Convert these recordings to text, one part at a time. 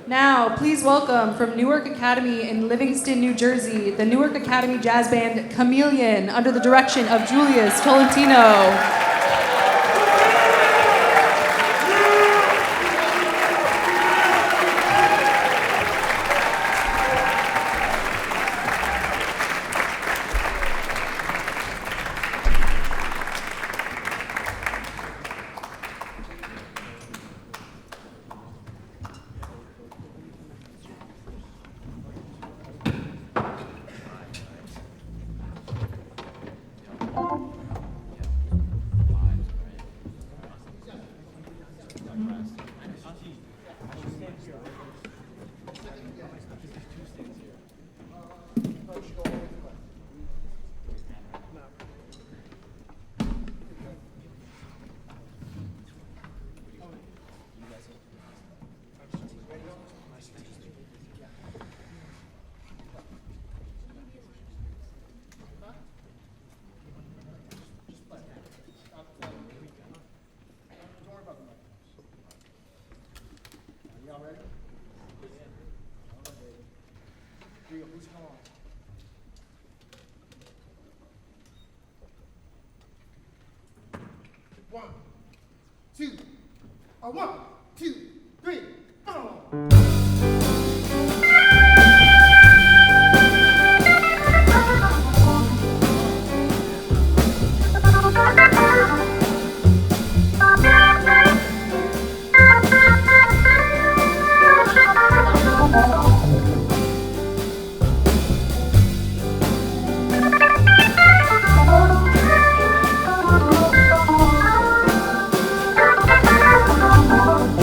Now, please welcome from Newark Academy in Livingston, New Jersey, the Newark Academy Jazz Band Chameleon under the direction of Julius Tolentino. One, two, three, four. Oh,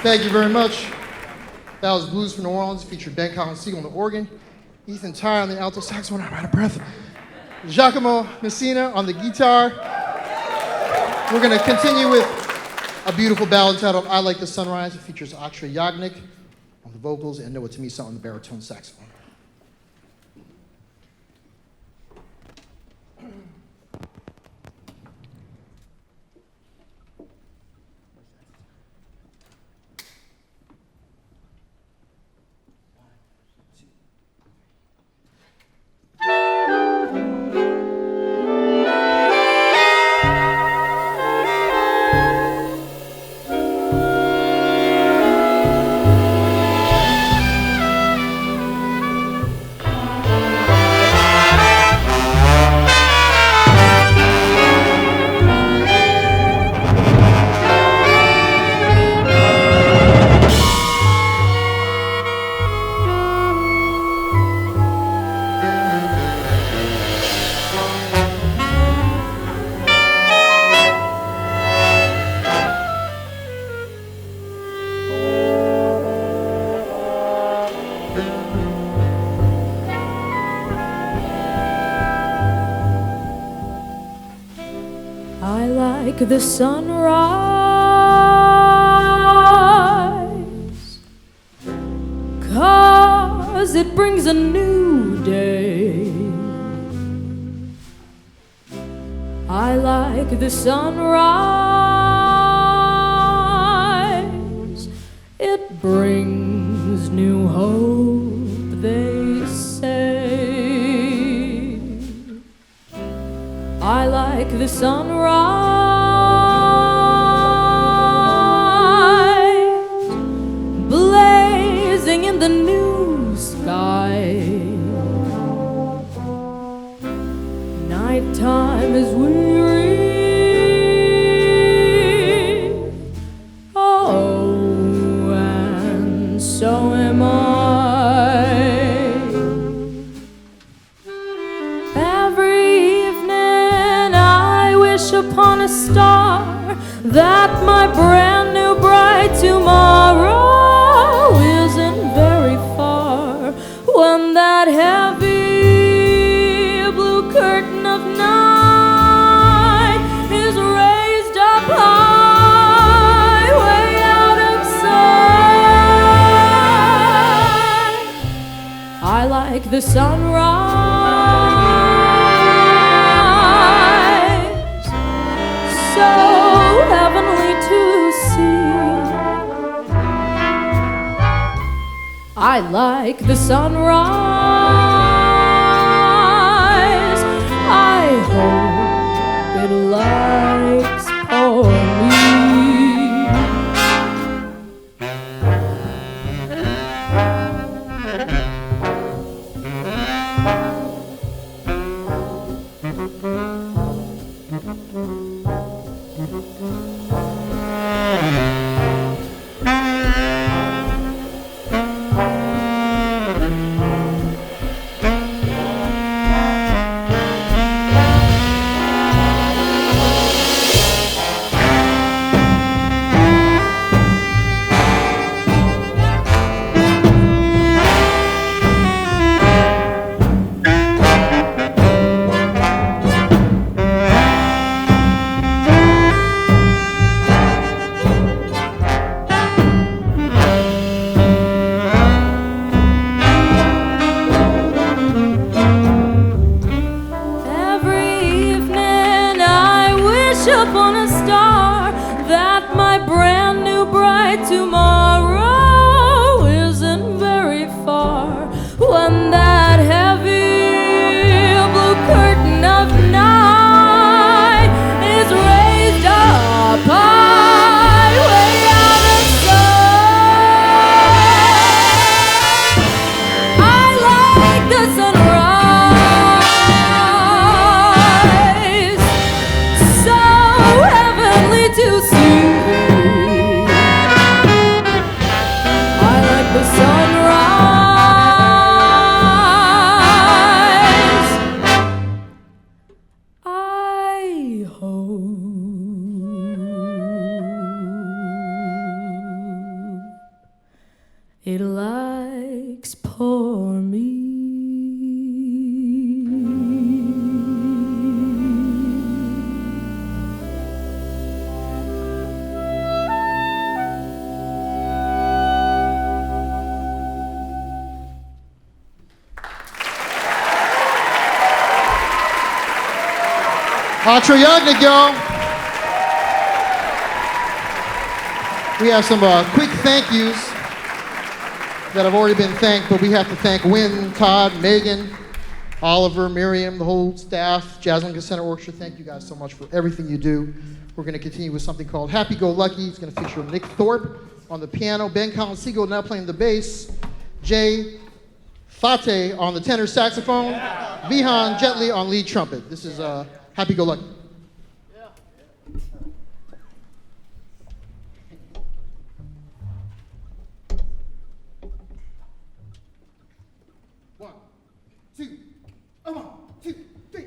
Thank you very much. That was Blues from New Orleans, featured Ben Collins Siegel on the organ, Ethan Tyre on the alto saxophone, I'm out of breath, Giacomo Messina on the guitar. We're going to continue with a beautiful ballad titled I Like the Sunrise. It features Akshay Yagnik on the vocals and Noah Tamisa on the baritone saxophone. I like the sunrise, 'cause it brings a new day. I like the sunrise, it brings new hope, they say. I like the sunrise, blazing in the new sky. Nighttime is weary, oh, and so am I. Every evening I wish upon a star that my brand new bright tomorrow isn't very far, when that heavy blue curtain of night is raised up high, way out of sight. I like the sunrise, so heavenly to see. I like the sunrise, I hope it likes for me. it likes poor me. Patriotic, y'all. We have some quick thank yous that have already been thanked, but we have to thank Wynn, Todd, Megan, Oliver, Miriam, the whole staff, Jazz Lincoln Center Orchestra. Thank you guys so much for everything you do. We're going to continue with something called Happy Go Lucky. It's going to feature Nick Thorpe on the piano, Ben Collins-Siegel now playing the bass, Jay Fate on the tenor saxophone, Vihan Jetli on lead trumpet. This is Happy Go Lucky. One, two, three.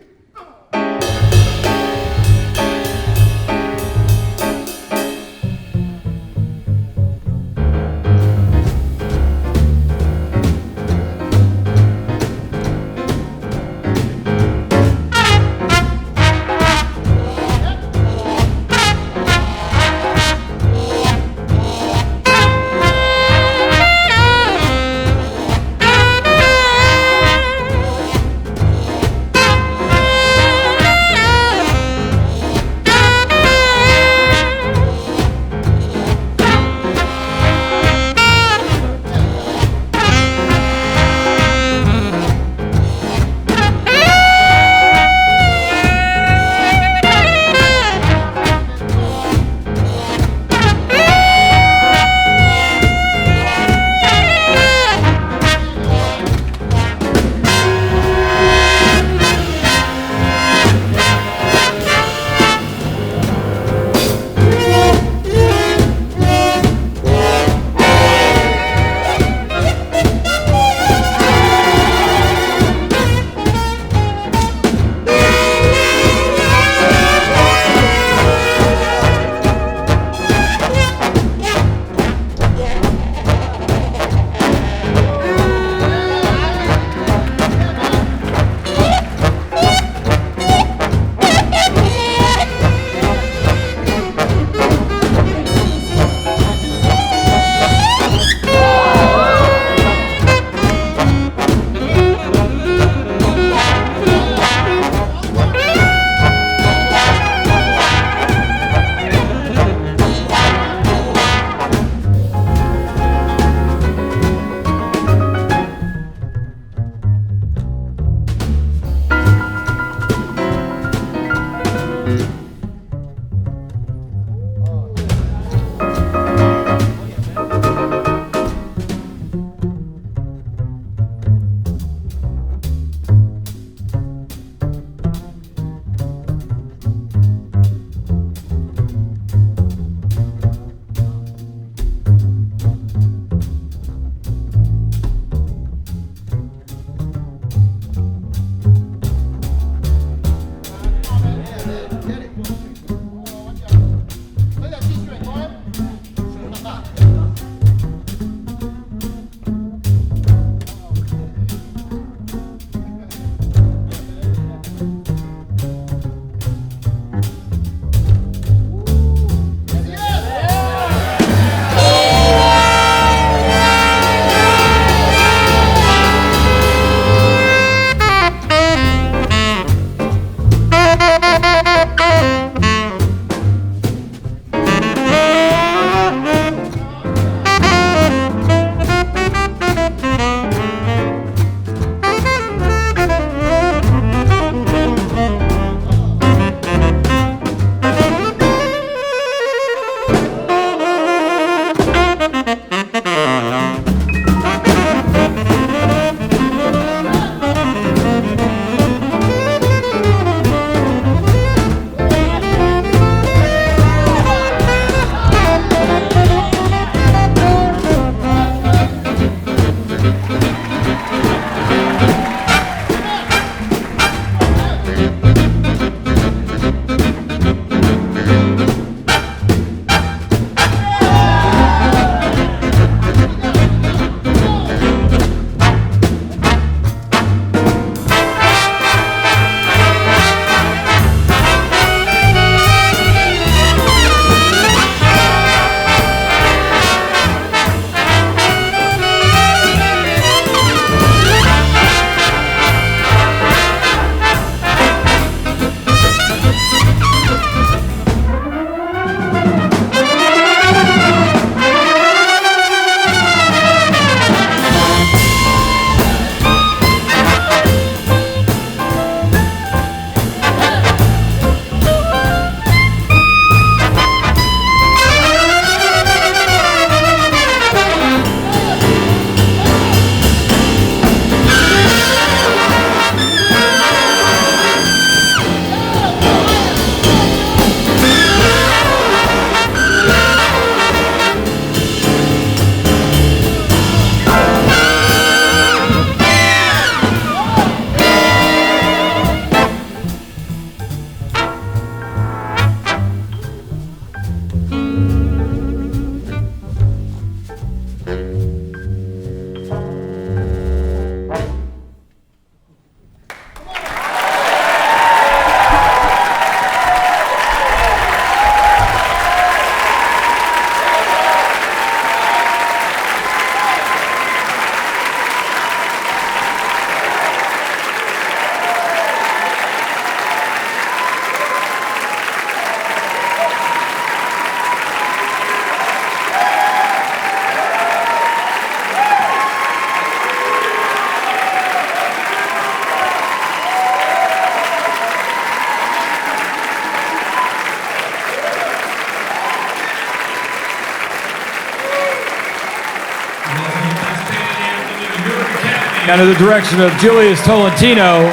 under the direction of Julius Tolentino,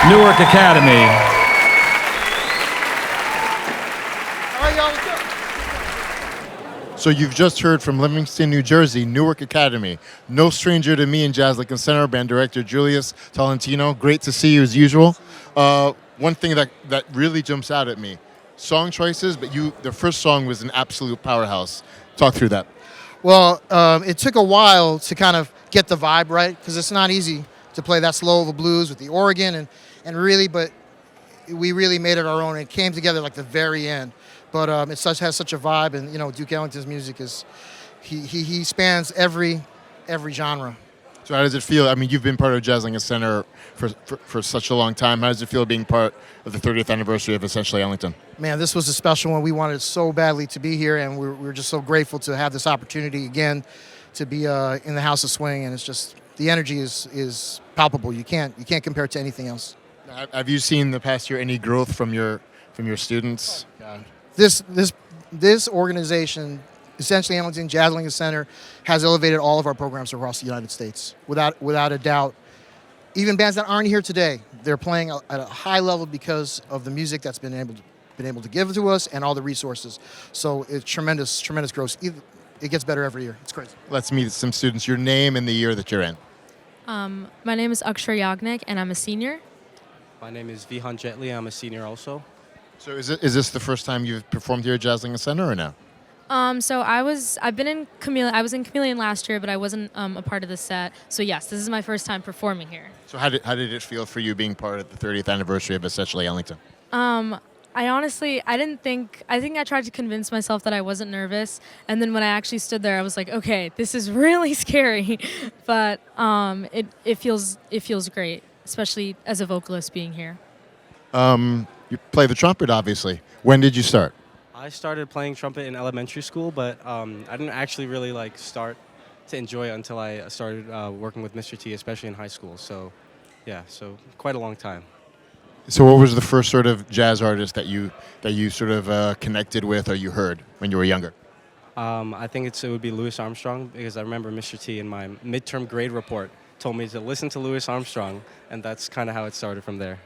Newark Academy. All right, y'all, let's go. So you've just heard from Livingston, New Jersey, Newark Academy. No stranger to me and Jazz Lincoln Center, band director Julius Tolentino. Great to see you as usual. One thing that really jumps out at me, song choices, but the first song was an absolute powerhouse. Talk through that. Well, it took a while to kind of get the vibe right, because it's not easy to play that slow of a blues with the organ and really, but we really made it our own. It came together like the very end. But it has such a vibe, and Duke Ellington's music is he spans every genre. So how does it feel? I mean, you've been part of Jazz Lincoln Center for such a long time. How does it feel being part of the 30th anniversary of essentially Ellington? Man, this was a special one. We wanted so badly to be here, and we're just so grateful to have this opportunity again to be in the House of Swing. And it's just the energy is palpable. You can't compare it to anything else. Have you seen the past year any growth from your students? This organization, essentially Ellington Jazz Lincoln Center, has elevated all of our programs across the United States, without a doubt. Even bands that aren't here today, they're playing at a high level because of the music that's been able to give to us and all the resources. So it's tremendous growth. It gets better every year. It's crazy. Let's meet some students. Your name and the year that you're in. My name is Akshar Yagnik, and I'm a senior. My name is Vihan Jetli. I'm a senior also. So is this the first time you've performed here at Jazz Lincoln Center or no? So I was in Chameleon last year, but I wasn't a part of the set. So yes, this is my first time performing here. So how did it feel for you being part of the 30th anniversary of essentially Ellington? I think I tried to convince myself that I wasn't nervous, and then when I actually stood there, I was like, okay, this is really scary, but it feels great, especially as a vocalist being here. You play the trumpet, obviously. When did you start? I started playing trumpet in elementary school, but I didn't actually really start to enjoy it until I started working with Mr. T, especially in high school. So, yeah, so quite a long time. So what was the first sort of jazz artist that you sort of connected with or you heard when you were younger? I think it would be Louis Armstrong, because I remember Mr. T in my midterm grade report told me to listen to Louis Armstrong, and that's kind of how it started from there.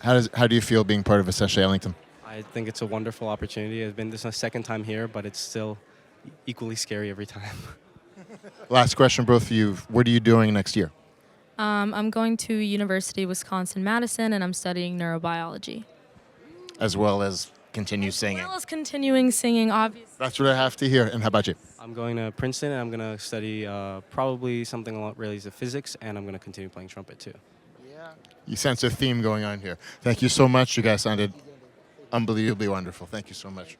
How do you feel being part of essentially Ellington? I think it's a wonderful opportunity. This is my second time here, but it's still equally scary every time. Last question, both of you. What are you doing next year? I'm going to University of Wisconsin-Madison, and I'm studying neurobiology. As well as continue singing. As well as continuing singing, obviously. That's what I have to hear. And how about you? I'm going to Princeton, and I'm going to study probably something along related to physics, and I'm going to continue playing trumpet too. You sense a theme going on here. Thank you so much. You guys sounded unbelievably wonderful. Thank you so much.